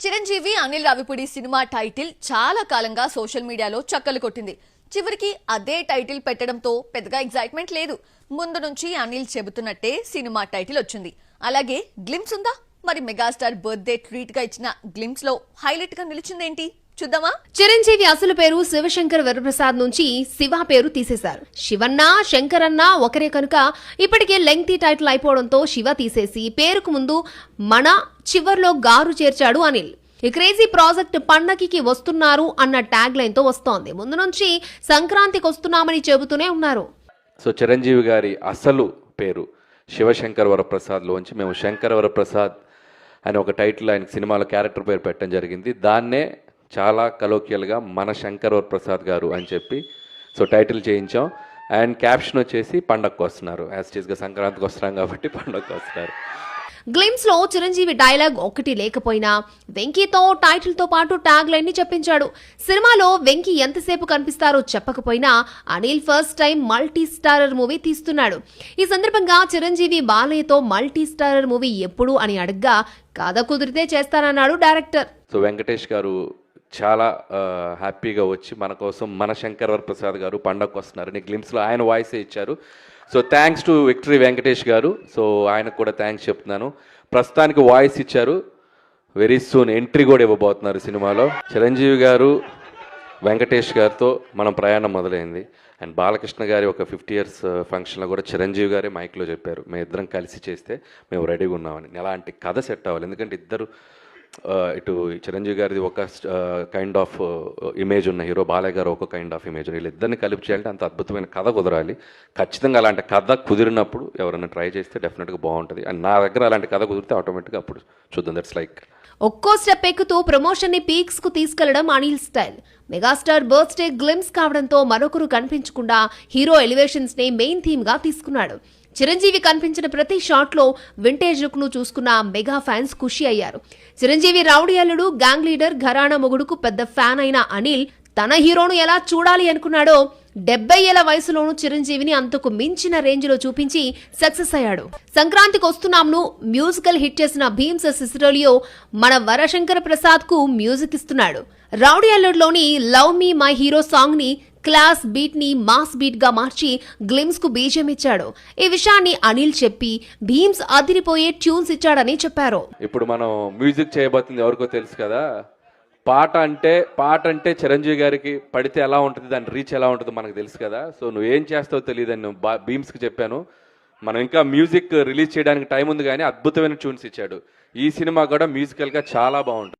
Chiranjeevi Anil Ravipudi cinema title చాలా కాలంగా social మీడియాలో చక్కలు కొట్టింది. చివరికి అదే టైటిల్ పెట్టడంతో పెద్దగా ఎక్సైట్మెంట్ లేదు. ముందు నుంచి అనిల్ చెబుతున్నట్టే సినిమా టైటిల్ వచ్చింది. అలాగే గ్లిమ్స్ ఉందా? మరి మెగాస్టార్ బర్త్డే ట్రీట్ గా ఇచ్చిన గ్లిమ్స్ లో హైలైట్ గా నిలిచిందేంటి చూద్దామా? చిరంజీవి అసలు పేరు శివశంకర్ వరప్రసాద్ నుంచి శివ పేరు తీసేశారు. శివన్న శంకరన్న ఒకరే కనుక ఇప్పటికే లెంగ్తీ టైటిల్ అయిపోవడంతో శివ తీసేసి పేరుకు ముందు మన చివర్లో గారు చేర్చాడు అనిల్. ఈ క్రేజీ ప్రాజెక్ట్ పండగకి వస్తున్నారు అన్న ట్యాగ్ లైన్ తో వస్తోంది. ముందు నుంచి సంక్రాంతికి వస్తున్నామని చెబుతూనే ఉన్నారు. సో చిరంజీవి గారి అసలు పేరు శివశంకర్ వరప్రసాద్ లోంచి మేము శంకర్ వరప్రసాద్ అని ఒక టైటిల్ ఆయన సినిమాలో క్యారెక్టర్ పేరు పెట్టడం జరిగింది. దాన్నే చాలా కలోకియల్గా మన శంకర్ వరప్రసాద్ గారు అని చెప్పి సో టైటిల్ చేయించాం. అండ్ క్యాప్షన్ వచ్చేసి పండగకు వస్తున్నారు, యాజ్ టీజ్గా సంక్రాంతికి వస్తున్నాం కాబట్టి పండగకు వస్తున్నారు. గ్లిమ్స్ లో చిరంజీవి డైలాగ్ ఒకటి లేకపోయినా వెంకీతో టైటిల్ తో పాటు ట్యాగ్ లైన్ ని చెప్పించాడు. సినిమాలో వెంకీ ఎంతసేపు కనిపిస్తారో చెప్పకపోయినా Anil first time multi starrer movie తీస్తున్నాడు. ఈ సందర్భంగా చిరంజీవి బాలయ్యతో మల్టీ స్టారర్ మూవీ ఎప్పుడు అని అడగ్గా కథ కుదిరితే చేస్తానన్నాడు డైరెక్టర్. సో వెంకటేష్ గారు చాలా హ్యాపీగా వచ్చి మన కోసం మన శంకర్ వరప్రసాద్ గారు పండగకు వస్తున్నారని గ్లిమ్స్లో ఆయన వాయిస్ ఇచ్చారు. So thanks to victory Venkatesh గారు. సో ఆయనకు కూడా థ్యాంక్స్ చెప్తున్నాను. ప్రస్తుతానికి వాయిస్ ఇచ్చారు, వెరీ సూన్ ఎంట్రీ కూడా ఇవ్వబోతున్నారు సినిమాలో. చిరంజీవి గారు వెంకటేష్ గారితో మనం ప్రయాణం మొదలైంది. అండ్ బాలకృష్ణ గారి ఒక 50 years ఫంక్షన్లో కూడా చిరంజీవి గారే మైక్లో చెప్పారు, మేము ఇద్దరం కలిసి చేస్తే మేము రెడీగా ఉన్నామని. అలాంటి కథ సెట్ అవ్వాలి, ఎందుకంటే ఇద్దరు ఇటు చిరంజీవి గారిది ఒక కైండ్ ఆఫ్ ఇమేజ్ ఉన్న హీరో, బాలయ్య గారు ఒక కైండ్ ఆఫ్ ఇమేజ్, వీళ్ళిద్దరిని కలిపి చేయాలంటే అంత అద్భుతమైన కథ కుదరాలి. ఖచ్చితంగా అలాంటి కథ కుదిరినప్పుడు ఎవరైనా ట్రై చేస్తే డెఫినెట్గా బాగుంటుంది. అండ్ నా దగ్గర అలాంటి కథ కుదిరితే ఆటోమేటిక్గా అప్పుడు చూద్దాం. దట్స్ లైక్ ఒక్కో స్టెప్ ఎక్కుతూ ప్రమోషన్ ని పీక్స్ కు తీసుకెళ్లడం Anil style. Megastar birthday glimpse కావడంతో మరొకరు కనిపించకుండా హీరో ఎలివేషన్స్ ని మెయిన్ థీమ్ గా తీసుకున్నాడు. చిరంజీవి కనిపించిన ప్రతి షాట్ లో వింటేజ్ లుక్ ను చూసుకున్న మెగా ఫ్యాన్స్ ఖుషి అయ్యారు. చిరంజీవి రౌడీ అల్లుడు, గ్యాంగ్ లీడర్, ఘరానా మొగుడుకు పెద్ద ఫ్యాన్ అయిన అనిల్ తన హీరోను ఎలా చూడాలి అనుకున్నాడో 70 ఏళ్ల వయసులోనూ చిరంజీవిని అంతకు మించిన రేంజ్ లో చూపించి సక్సెస్ అయ్యాడు. సంక్రాంతికి వస్తున్నాంను మ్యూజికల్ హిట్ చేసిన భీమ్స్ సిసిరోలియో మన వరశంకర ప్రసాద్ కు మ్యూజిక్ ఇస్తున్నాడు. రౌడీ అల్లుడులోని love me my hero song ని క్లాస్ బీట్ ని మాస్ బీట్ గా మార్చి గ్లిమ్స్ కు బీజం ఇచ్చాడు. ఈ విషయాన్ని అనిల్ చెప్పి భీమ్స్ అదిరిపోయే ట్యూన్స్ ఇచ్చాడని చెప్పారు. ఇప్పుడు మనం మ్యూజిక్ చేయబోతుంది ఎవరికో తెలుసు కదా. పాట అంటే చిరంజీవి గారికి పడితే ఎలా ఉంటుంది, దాని రీచ్ ఎలా ఉంటుందో మనకు తెలుసు కదా. సో నువ్వేం చేస్తావో తెలియదని నేను భీమ్స్కి చెప్పాను. మనం ఇంకా మ్యూజిక్ రిలీజ్ చేయడానికి టైం ఉంది, కానీ అద్భుతమైన ట్యూన్స్ ఇచ్చాడు. ఈ సినిమా కూడా మ్యూజికల్గా చాలా బాగుంటుంది.